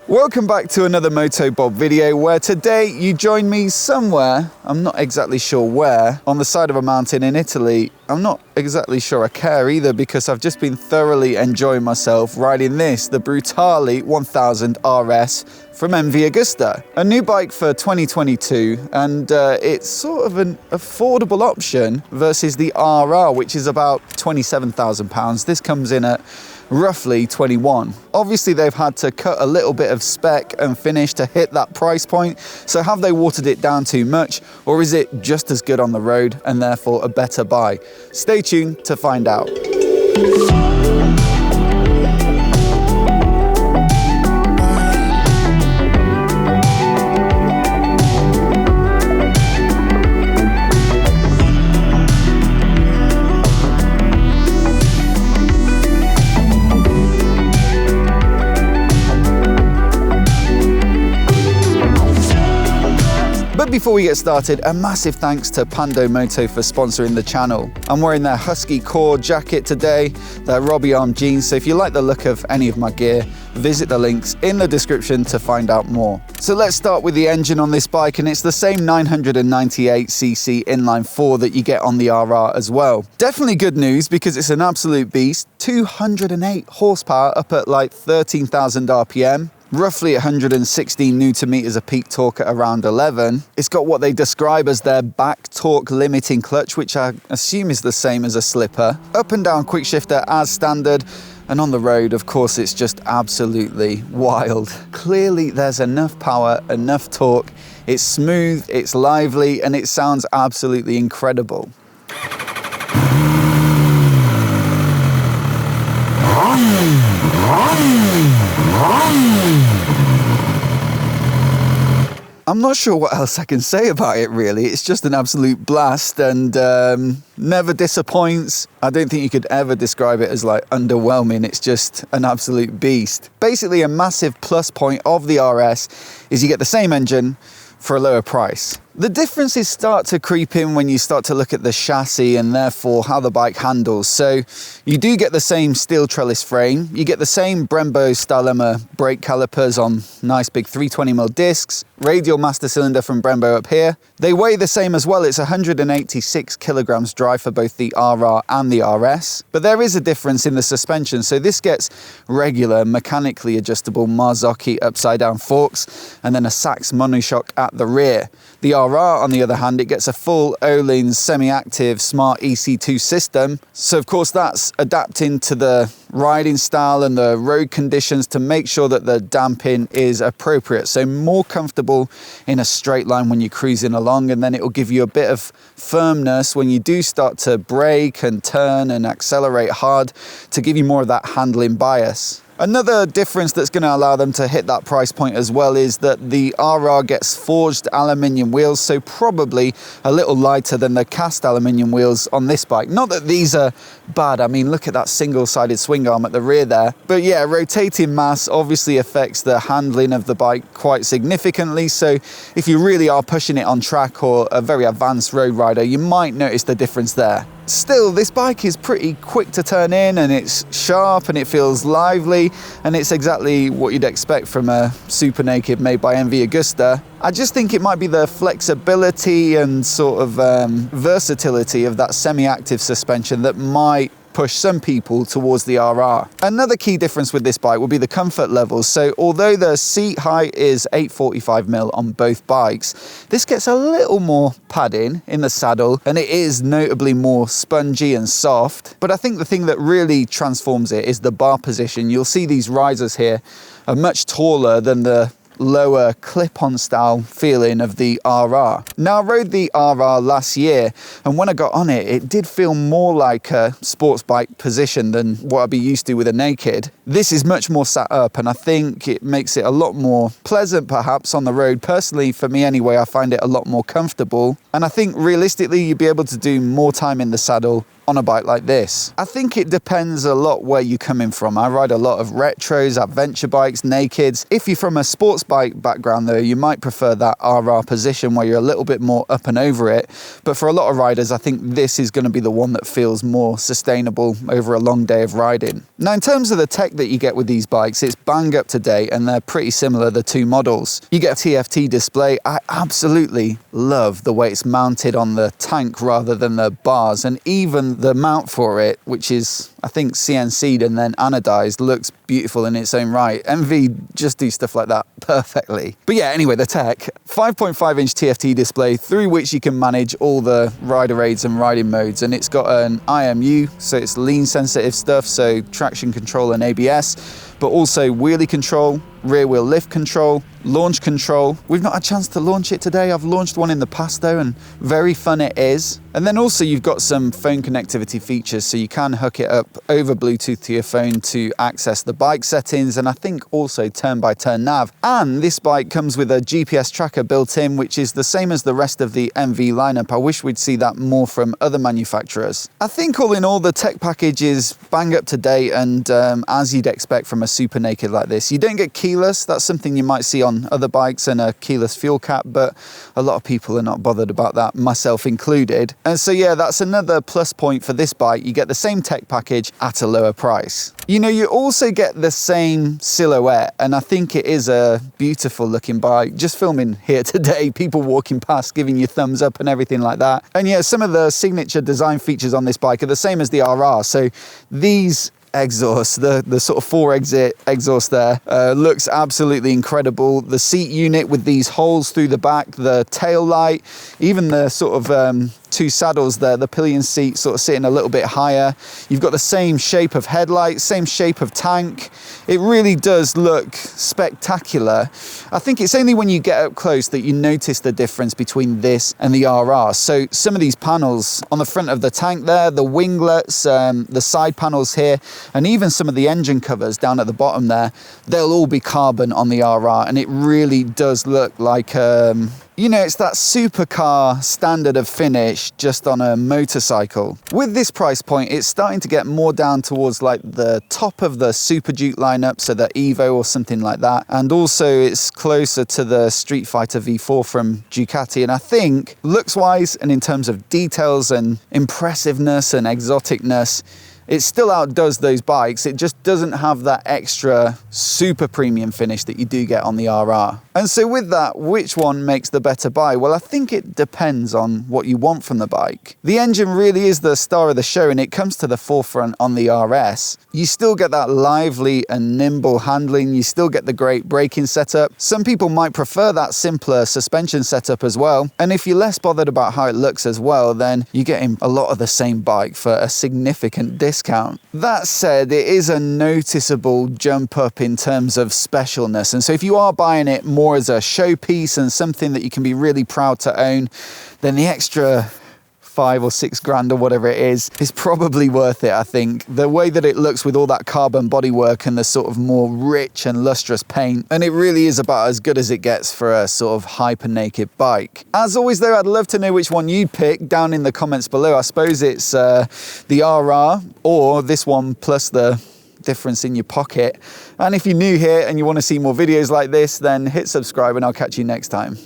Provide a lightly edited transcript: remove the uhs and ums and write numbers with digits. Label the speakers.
Speaker 1: Welcome back to another MOTOBOB video where today you join me somewhere, I'm not exactly sure where, on the side of a mountain in Italy. I'm not exactly sure I care either because I've just been thoroughly enjoying myself riding this, the Brutale 1000 RS from MV Agusta. A new bike for 2022 and it's sort of an affordable option versus the RR, which is about £27,000. This comes in at roughly 21. Obviously they've had to cut a little bit of spec and finish to hit that price point, so have they watered it down too much, or is it just as good on the road and therefore a better buy? Stay tuned to find out. But before we get started, a massive thanks to Pando Moto for sponsoring the channel. I'm wearing their Husky Cor Jacket today, their Robby Arm Jeans, so if you like the look of any of my gear, visit the links in the description to find out more. So let's start with the engine on this bike, and it's the same 998cc inline 4 that you get on the RR as well. Definitely good news because it's an absolute beast, 208 horsepower up at like 13,000 RPM. Roughly 116 Newton meters of peak torque at around 11. It's got what they describe as their back torque limiting clutch, which I assume is the same as a slipper. Up and down quick shifter as standard. And on the road, of course, it's just absolutely wild. Clearly, there's enough power, enough torque. It's smooth, it's lively, and it sounds absolutely incredible. I'm not sure what else I can say about it really. It's just an absolute blast and never disappoints. I don't think you could ever describe it as like underwhelming. It's just an absolute beast. Basically a massive plus point of the RS is you get the same engine for a lower price. The differences start to creep in when you start to look at the chassis and therefore how the bike handles. So you do get the same steel trellis frame, you get the same Brembo Stylema brake calipers on nice big 320mm discs, radial master cylinder from Brembo up here. They weigh the same as well, it's 186 kilograms dry for both the RR and the RS. But there is a difference in the suspension, so this gets regular mechanically adjustable Marzocchi upside down forks and then a Sachs monoshock at the rear. The RR, on the other hand, it gets a full Öhlins semi-active smart EC2 system. So of course that's adapting to the riding style and the road conditions to make sure that the damping is appropriate. So more comfortable in a straight line when you're cruising along, and then it will give you a bit of firmness when you do start to brake and turn and accelerate hard to give you more of that handling bias. Another difference that's going to allow them to hit that price point as well is that the RR gets forged aluminium wheels, so probably a little lighter than the cast aluminium wheels on this bike. Not that these are bad, I mean look at that single-sided swing arm at the rear there. But yeah, rotating mass obviously affects the handling of the bike quite significantly, so if you really are pushing it on track or a very advanced road rider, you might notice the difference there. Still, this bike is pretty quick to turn in and it's sharp and it feels lively and it's exactly what you'd expect from a Super Naked made by MV Agusta. I just think it might be the flexibility and sort of versatility of that semi-active suspension that might push some people towards the RR. Another key difference with this bike will be the comfort levels. So although the seat height is 845mm on both bikes, this gets a little more padding in the saddle and it is notably more spongy and soft. But I think the thing that really transforms it is the bar position. You'll see these risers here are much taller than the lower clip-on style feeling of the RR. Now I rode the RR last year and when I got on it, it did feel more like a sports bike position than what I'd be used to with a Naked. This is much more sat up and I think it makes it a lot more pleasant perhaps on the road. Personally, for me anyway, I find it a lot more comfortable and I think realistically you'd be able to do more time in the saddle on a bike like this? I think it depends a lot where you're coming from. I ride a lot of retros, adventure bikes, nakeds. If you're from a sports bike background though, you might prefer that RR position where you're a little bit more up and over it. But for a lot of riders, I think this is going to be the one that feels more sustainable over a long day of riding. Now, in terms of the tech that you get with these bikes, it's bang up to date and they're pretty similar, the two models. You get a TFT display. I absolutely love the way it's mounted on the tank rather than the bars, and even the mount for it, which is I think CNC'd and then anodized, looks beautiful in its own right. MV just do stuff like that perfectly. But yeah, anyway, the tech, 5.5 inch TFT display through which you can manage all the rider aids and riding modes, and it's got an IMU, so it's lean sensitive stuff, so traction control and ABS, but also wheelie control, rear wheel lift control, launch control. We've not had a chance to launch it today. I've launched one in the past though, and very fun it is. And then also you've got some phone connectivity features, so you can hook it up over Bluetooth to your phone to access the bike settings, and I think also turn-by-turn nav. And this bike comes with a GPS tracker built in, which is the same as the rest of the MV lineup. I wish we'd see that more from other manufacturers. I think all in all, the tech package is bang up to date, and as you'd expect from a super naked like this. You don't get keyless. That's something you might see on other bikes, and a keyless fuel cap, but a lot of people are not bothered about that, myself included. And so yeah, that's another plus point for this bike. You get the same tech package at a lower price. You know, you also get the same silhouette, and I think it is a beautiful looking bike. Just filming here today, people walking past giving you thumbs up and everything like that. And yeah, some of the signature design features on this bike are the same as the RR. So these exhaust, the sort of 4-exit exhaust there, looks absolutely incredible. The seat unit with these holes through the back, the tail light, even the sort of two saddles there, the pillion seat sort of sitting a little bit higher. You've got the same shape of headlight, same shape of tank. It really does look spectacular. I think it's only when you get up close that you notice the difference between this and the RR. So some of these panels on the front of the tank there, the winglets, the side panels here, and even some of the engine covers down at the bottom there, they'll all be carbon on the RR, and it really does look like you know, it's that supercar standard of finish just on a motorcycle. With this price point, it's starting to get more down towards like the top of the Super Duke lineup, so the Evo or something like that. And also it's closer to the Street Fighter V4 from Ducati. And I think looks-wise and in terms of details and impressiveness and exoticness, it still outdoes those bikes. It just doesn't have that extra super premium finish that you do get on the RR. And so with that, which one makes the better buy? Well, I think it depends on what you want from the bike. The engine really is the star of the show, and it comes to the forefront on the RS. You still get that lively and nimble handling. You still get the great braking setup. Some people might prefer that simpler suspension setup as well. And if you're less bothered about how it looks as well, then you're getting a lot of the same bike for a significant discount. That said, it is a noticeable jump up in terms of specialness. And so if you are buying it more as a showpiece and something that you can be really proud to own, then the extra 5 or 6 grand or whatever it is probably worth it. I think the way that it looks with all that carbon bodywork and the sort of more rich and lustrous paint, and it really is about as good as it gets for a sort of hyper naked bike. As always though, I'd love to know which one you'd pick down in the comments below. I suppose it's the RR or this one plus the difference in your pocket. And if you're new here and you want to see more videos like this, then hit subscribe and I'll catch you next time.